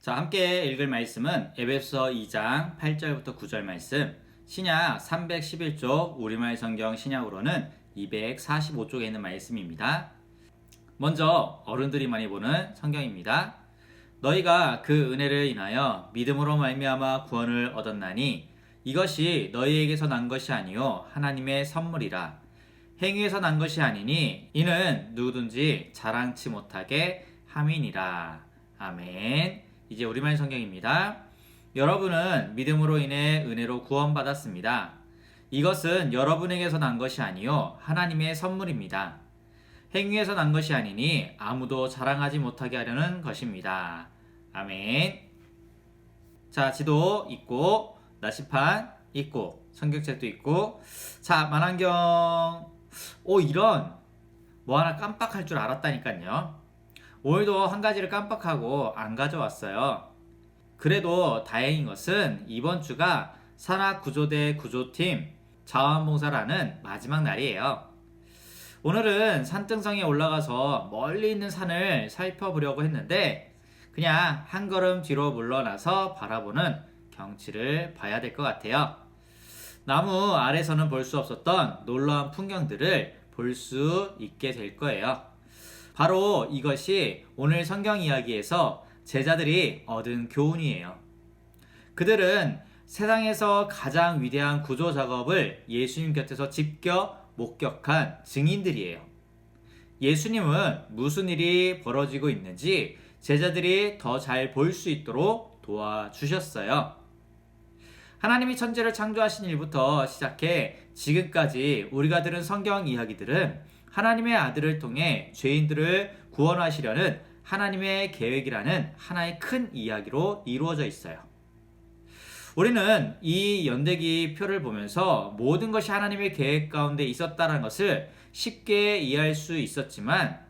자, 함께 읽을 말씀은 에베소서 2장 8절부터 9절 말씀, 신약 311쪽, 우리말 성경 신약으로는 245쪽에 있는 말씀입니다. 먼저 어른들이 많이 보는 성경입니다. 너희가 그 은혜를 인하여 믿음으로 말미암아 구원을 얻었나니 이것이 너희에게서 난 것이 아니요 하나님의 선물이라. 행위에서 난 것이 아니니 이는 누구든지 자랑치 못하게 함이니라. 아멘. 이제 우리말 성경입니다. 여러분은 믿음으로 인해 은혜로 구원받았습니다. 이것은 여러분에게서 난 것이 아니요 하나님의 선물입니다. 행위에서 난 것이 아니니 아무도 자랑하지 못하게 하려는 것입니다. 아멘. 자, 지도 있고 나시판 있고 성경책도 있고, 자, 만환경 이런 뭐 하나 깜빡할 줄 알았다니까요. 오늘도 한 가지를 깜빡하고 안 가져왔어요. 그래도 다행인 것은 이번 주가 산악구조대 구조팀 자원봉사라는 마지막 날이에요. 오늘은 산등성에 올라가서 멀리 있는 산을 살펴보려고 했는데 그냥 한 걸음 뒤로 물러나서 바라보는 경치를 봐야 될 것 같아요. 나무 아래서는 볼 수 없었던 놀라운 풍경들을 볼 수 있게 될 거예요. 바로 이것이 오늘 성경 이야기에서 제자들이 얻은 교훈이에요. 그들은 세상에서 가장 위대한 구조 작업을 예수님 곁에서 직접 목격한 증인들이에요. 예수님은 무슨 일이 벌어지고 있는지 제자들이 더 잘 볼 수 있도록 도와주셨어요. 하나님이 천지를 창조하신 일부터 시작해 지금까지 우리가 들은 성경 이야기들은 하나님의 아들을 통해 죄인들을 구원하시려는 하나님의 계획이라는 하나의 큰 이야기로 이루어져 있어요. 우리는 이 연대기 표를 보면서 모든 것이 하나님의 계획 가운데 있었다는 것을 쉽게 이해할 수 있었지만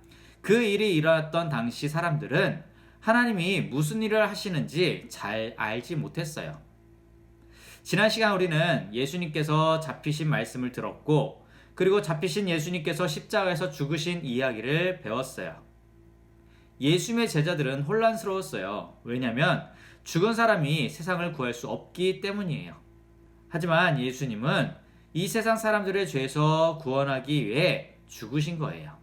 그 일이 일어났던 당시 사람들은 하나님이 무슨 일을 하시는지 잘 알지 못했어요. 지난 시간 우리는 예수님께서 잡히신 말씀을 들었고, 그리고 잡히신 예수님께서 십자가에서 죽으신 이야기를 배웠어요. 예수님의 제자들은 혼란스러웠어요. 왜냐하면 죽은 사람이 세상을 구할 수 없기 때문이에요. 하지만 예수님은 이 세상 사람들의 죄에서 구원하기 위해 죽으신 거예요.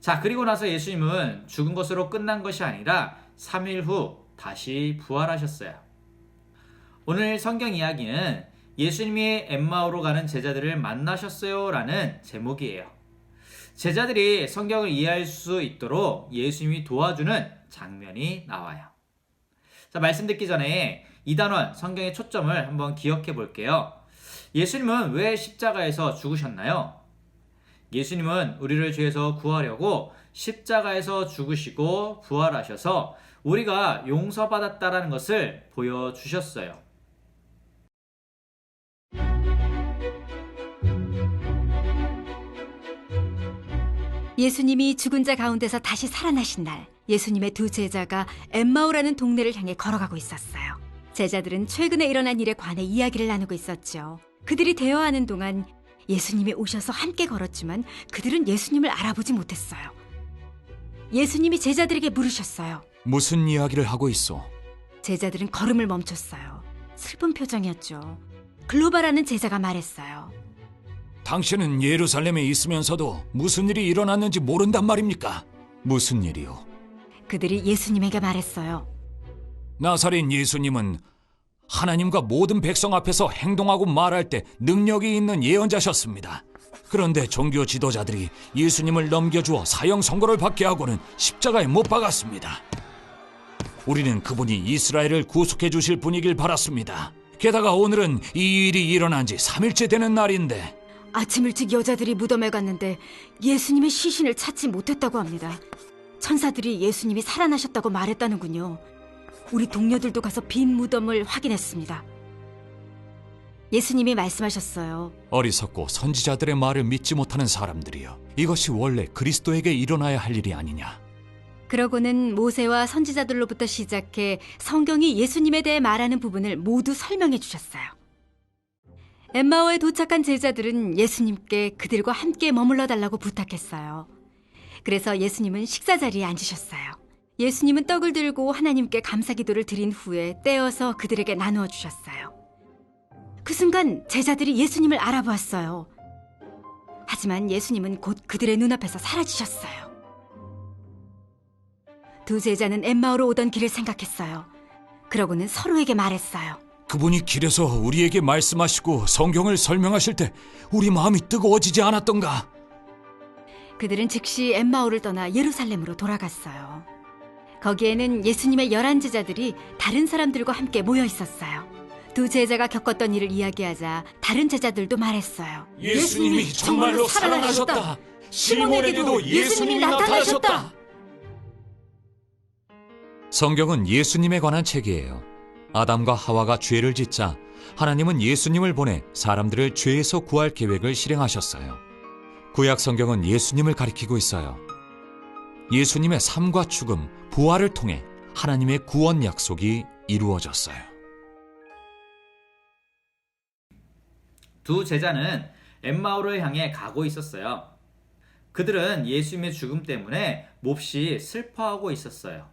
자, 그리고 나서 예수님은 죽은 것으로 끝난 것이 아니라 3일 후 다시 부활하셨어요. 오늘 성경 이야기는 예수님이 엠마오로 가는 제자들을 만나셨어요 라는 제목이에요. 제자들이 성경을 이해할 수 있도록 예수님이 도와주는 장면이 나와요. 자, 말씀 듣기 전에 이 단원 성경의 초점을 한번 기억해 볼게요. 예수님은 왜 십자가에서 죽으셨나요? 예수님은 우리를 죄에서 구하려고 십자가에서 죽으시고 부활하셔서 우리가 용서받았다라는 것을 보여주셨어요. 예수님이 죽은 자 가운데서 다시 살아나신 날, 예수님의 두 제자가 엠마오라는 동네를 향해 걸어가고 있었어요. 제자들은 최근에 일어난 일에 관해 이야기를 나누고 있었죠. 그들이 대화하는 동안 예수님이 오셔서 함께 걸었지만 그들은 예수님을 알아보지 못했어요. 예수님이 제자들에게 물으셨어요. 무슨 이야기를 하고 있어? 제자들은 걸음을 멈췄어요. 슬픈 표정이었죠. 글로바라는 제자가 말했어요. 당신은 예루살렘에 있으면서도 무슨 일이 일어났는지 모른단 말입니까? 무슨 일이요? 그들이 예수님에게 말했어요. 나사렛 예수님은 하나님과 모든 백성 앞에서 행동하고 말할 때 능력이 있는 예언자셨습니다. 그런데 종교 지도자들이 예수님을 넘겨주어 사형 선고를 받게 하고는 십자가에 못 박았습니다. 우리는 그분이 이스라엘을 구속해 주실 분이길 바랐습니다. 게다가 오늘은 이 일이 일어난 지 3일째 되는 날인데 아침 일찍 여자들이 무덤에 갔는데 예수님의 시신을 찾지 못했다고 합니다. 천사들이 예수님이 살아나셨다고 말했다는군요. 우리 동료들도 가서 빈 무덤을 확인했습니다. 예수님이 말씀하셨어요. 어리석고 선지자들의 말을 믿지 못하는 사람들이여, 이것이 원래 그리스도에게 일어나야 할 일이 아니냐. 그러고는 모세와 선지자들로부터 시작해 성경이 예수님에 대해 말하는 부분을 모두 설명해 주셨어요. 엠마오에 도착한 제자들은 예수님께 그들과 함께 머물러 달라고 부탁했어요. 그래서 예수님은 식사 자리에 앉으셨어요. 예수님은 떡을 들고 하나님께 감사기도를 드린 후에 떼어서 그들에게 나누어 주셨어요. 그 순간 제자들이 예수님을 알아보았어요. 하지만 예수님은 곧 그들의 눈앞에서 사라지셨어요. 두 제자는 엠마오로 오던 길을 생각했어요. 그러고는 서로에게 말했어요. 그분이 길에서 우리에게 말씀하시고 성경을 설명하실 때 우리 마음이 뜨거워지지 않았던가? 그들은 즉시 엠마오를 떠나 예루살렘으로 돌아갔어요. 거기에는 예수님의 11 제자들이 다른 사람들과 함께 모여 있었어요. 두 제자가 겪었던 일을 이야기하자 다른 제자들도 말했어요. 예수님이 정말로 살아나셨다. 시몬에게도 예수님이 나타나셨다. 성경은 예수님에 관한 책이에요. 아담과 하와가 죄를 짓자 하나님은 예수님을 보내 사람들을 죄에서 구할 계획을 실행하셨어요. 구약 성경은 예수님을 가리키고 있어요. 예수님의 삶과 죽음, 부활을 통해 하나님의 구원 약속이 이루어졌어요. 두 제자는 엠마오를 향해 가고 있었어요. 그들은 예수님의 죽음 때문에 몹시 슬퍼하고 있었어요.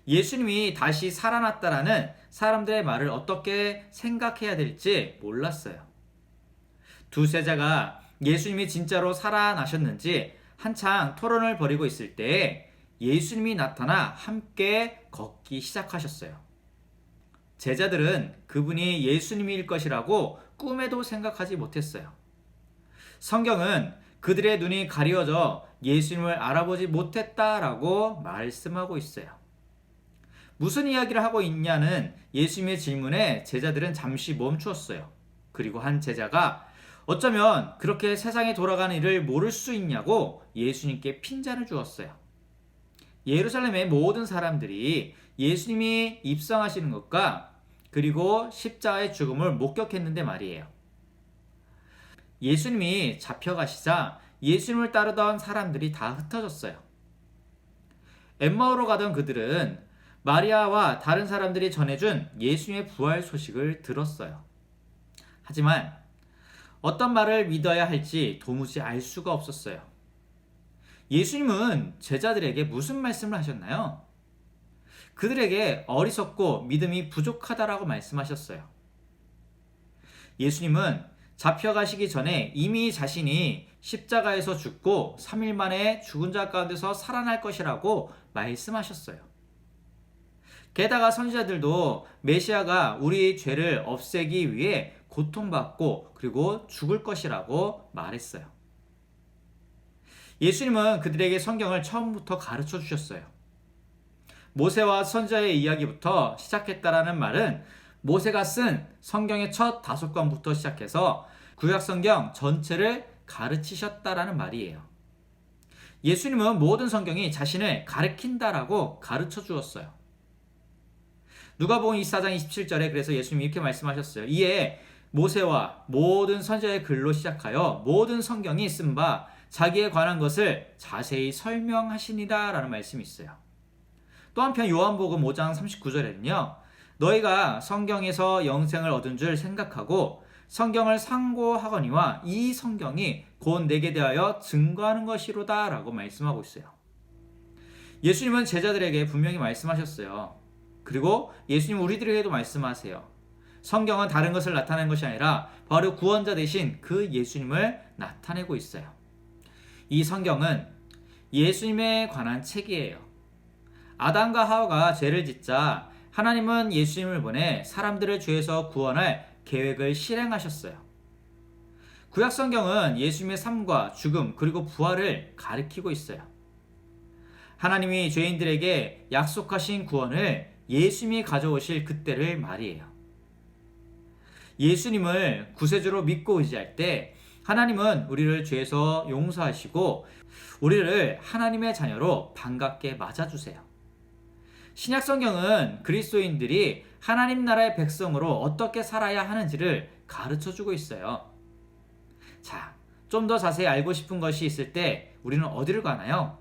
예수님이 다시 살아났다라는 사람들의 말을 어떻게 생각해야 될지 몰랐어요. 두 제자가 예수님이 진짜로 살아나셨는지 한창 토론을 벌이고 있을 때 예수님이 나타나 함께 걷기 시작하셨어요. 제자들은 그분이 예수님일 것이라고 꿈에도 생각하지 못했어요. 성경은 그들의 눈이 가려져 예수님을 알아보지 못했다라고 말씀하고 있어요. 무슨 이야기를 하고 있냐는 예수님의 질문에 제자들은 잠시 멈추었어요. 그리고 한 제자가 어쩌면 그렇게 세상에 돌아가는 일을 모를 수 있냐고 예수님께 핀잔을 주었어요. 예루살렘의 모든 사람들이 예수님이 입성하시는 것과 그리고 십자가의 죽음을 목격했는데 말이에요. 예수님이 잡혀가시자 예수님을 따르던 사람들이 다 흩어졌어요. 엠마오로 가던 그들은 마리아와 다른 사람들이 전해준 예수님의 부활 소식을 들었어요. 하지만 어떤 말을 믿어야 할지 도무지 알 수가 없었어요. 예수님은 제자들에게 무슨 말씀을 하셨나요? 그들에게 어리석고 믿음이 부족하다라고 말씀하셨어요. 예수님은 잡혀가시기 전에 이미 자신이 십자가에서 죽고 3일 만에 죽은 자 가운데서 살아날 것이라고 말씀하셨어요. 게다가 선지자들도 메시아가 우리의 죄를 없애기 위해 고통받고 그리고 죽을 것이라고 말했어요. 예수님은 그들에게 성경을 처음부터 가르쳐 주셨어요. 모세와 선지자의 이야기부터 시작했다라는 말은 모세가 쓴 성경의 첫 5권부터 시작해서 구약 성경 전체를 가르치셨다라는 말이에요. 예수님은 모든 성경이 자신을 가르친다라고 가르쳐 주었어요. 누가복음 24장 27절에 그래서 예수님이 이렇게 말씀하셨어요. 이에 모세와 모든 선지자의 글로 시작하여 모든 성경이 쓴 바 자기에 관한 것을 자세히 설명하시니라 라는 말씀이 있어요. 또 한편 요한복음 5장 39절에는요. 너희가 성경에서 영생을 얻은 줄 생각하고 성경을 상고하거니와 이 성경이 곧 내게 대하여 증거하는 것이로다 라고 말씀하고 있어요. 예수님은 제자들에게 분명히 말씀하셨어요. 그리고 예수님 우리들에게도 말씀하세요. 성경은 다른 것을 나타내는 것이 아니라 바로 구원자 되신 그 예수님을 나타내고 있어요. 이 성경은 예수님에 관한 책이에요. 아담과 하와가 죄를 짓자 하나님은 예수님을 보내 사람들을 죄에서 구원할 계획을 실행하셨어요. 구약 성경은 예수님의 삶과 죽음 그리고 부활을 가리키고 있어요. 하나님이 죄인들에게 약속하신 구원을 예수님이 가져오실 그때를 말이에요. 예수님을 구세주로 믿고 의지할 때 하나님은 우리를 죄에서 용서하시고 우리를 하나님의 자녀로 반갑게 맞아주세요. 신약 성경은 그리스도인들이 하나님 나라의 백성으로 어떻게 살아야 하는지를 가르쳐주고 있어요. 자, 좀 더 자세히 알고 싶은 것이 있을 때 우리는 어디를 가나요?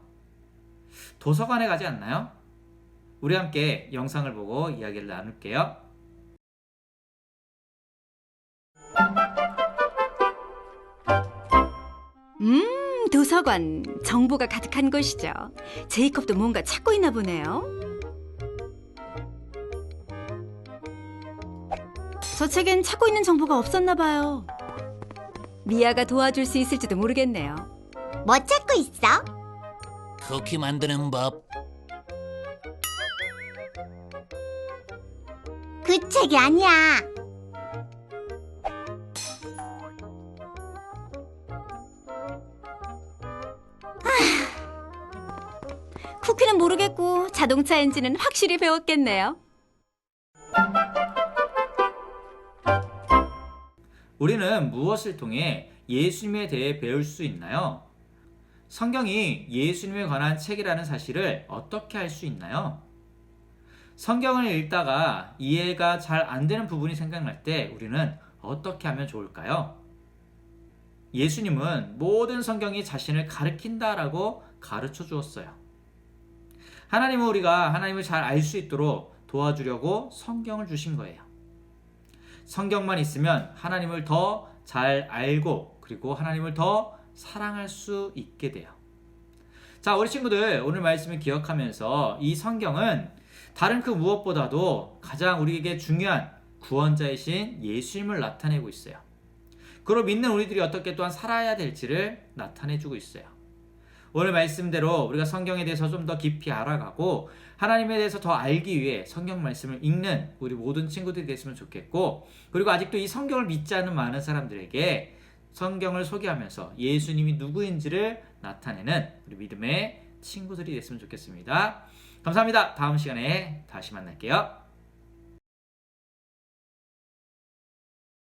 도서관에 가지 않나요? 우리 함께 영상을 보고 이야기를 나눌게요. 도서관. 정보가 가득한 곳이죠. 제이콥도 뭔가 찾고 있나 보네요. 저 책엔 찾고 있는 정보가 없었나 봐요. 미아가 도와줄 수 있을지도 모르겠네요. 뭐 찾고 있어? 쿠키 만드는 법. 그 책이 아니야. 쿠키는 모르겠고 자동차 엔진은 확실히 배웠겠네요. 우리는 무엇을 통해 예수님에 대해 배울 수 있나요? 성경이 예수님에 관한 책이라는 사실을 어떻게 알 수 있나요? 성경을 읽다가 이해가 잘 안 되는 부분이 생각날 때 우리는 어떻게 하면 좋을까요? 예수님은 모든 성경이 자신을 가르친다라고 가르쳐 주었어요. 하나님은 우리가 하나님을 잘 알 수 있도록 도와주려고 성경을 주신 거예요. 성경만 있으면 하나님을 더 잘 알고 그리고 하나님을 더 사랑할 수 있게 돼요. 자, 우리 친구들 오늘 말씀을 기억하면서 이 성경은 다른 그 무엇보다도 가장 우리에게 중요한 구원자이신 예수님을 나타내고 있어요. 그로 믿는 우리들이 어떻게 또한 살아야 될지를 나타내주고 있어요. 오늘 말씀대로 우리가 성경에 대해서 좀 더 깊이 알아가고 하나님에 대해서 더 알기 위해 성경 말씀을 읽는 우리 모든 친구들이 됐으면 좋겠고, 그리고 아직도 이 성경을 믿지 않는 많은 사람들에게 성경을 소개하면서 예수님이 누구인지를 나타내는 우리 믿음의 친구들이 됐으면 좋겠습니다. 감사합니다. 다음 시간에 다시 만날게요.